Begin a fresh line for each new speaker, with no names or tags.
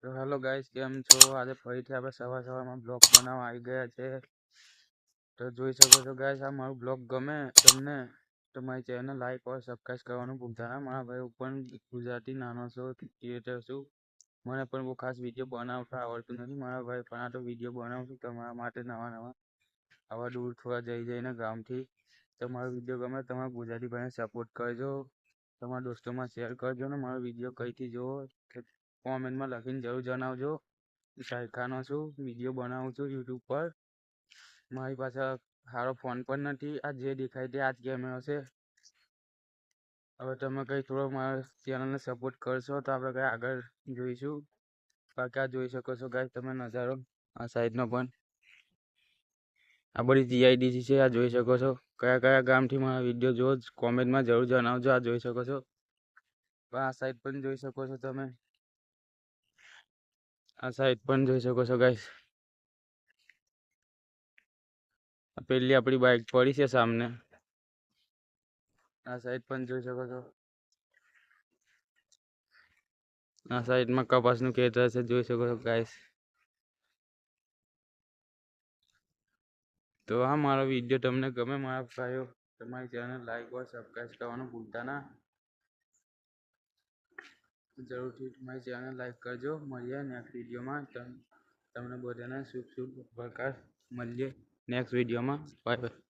તો hello guys, કેમ છો? આજે ફરીથી આપણે સવારમાં બ્લોગ બનાવવા આવી ગયા છે. તો જોઈ શકો છો ગાઈસ, આ મારું બ્લોગ ગમે તમને તો મારી ચેનલ લાઈક और સબસ્ક્રાઈબ કરવાનું ભૂલતા ના. મારા ભાઈ પણ ગુજરાતી નાનો છો ક્રિએટર છું. મને પણ બહુ ખાસ વિડીયો બનાવતા આવડતું નથી મારા ભાઈ, પણ આ તો વિડીયો બનાવું છું તમારા માટે નવા આવા દૂર થોડા જઈને ગામથી. તમારો વિડીયો ગમે તમારા ગુજરાતી ભાઈને સપોર્ટ કરજો, તમારા દોસ્તોમાં શેર કરજો ને મારો વિડીયો કઈથી જોવો કોમેન્ટમાં લખીને જરૂર જણાવજો. શાયખાનો છું, વિડીયો બનાવું છું યુટ્યુબ પર. મારી પાસે સારો ફોન પણ નથી. આ જે દેખાય તે આ જ કેમેરો છે. હવે તમે કંઈ થોડો મારા ચેનલને સપોર્ટ કરશો તો આપણે કંઈ આગળ જોઈશું. બાકી આ જોઈ શકો છો ગાઈસ તમે નજારો, આ સાઈડનો પણ આ બધી જીઆઈડીસી છે. આ જોઈ શકો છો. કયા કયા ગામથી મારા વિડીયો જોવો કોમેન્ટમાં જરૂર જણાવજો. આ જોઈ શકો છો. આ સાઈડ પણ જોઈ શકો છો તમે. આ સાઈડ પણ જોઈ શકો છો ગાઈસ. પેલી આપણી બાઇક પડી છે સામને. આ સાઈડ પણ જોઈ શકો છો. આ સાઈડમાં કપાસનું ખેતર છે, જોઈ શકો છો ગાઈસ. તો હા, મારો વિડીયો તમને ગમે મારા ભાઈઓ, તમારી ચેનલ લાઈક और સબસ્ક્રાઈબ કરવાનું ભૂલતા ના. જરૂરથી મારી ચેનલ લાઈક કરજો. મળીએ નેક્સ્ટ વિડીયોમાં. તમને બધાને શુભ પ્રકાશ. મળીએ નેક્સ્ટ વિડીયોમાં. Bye bye.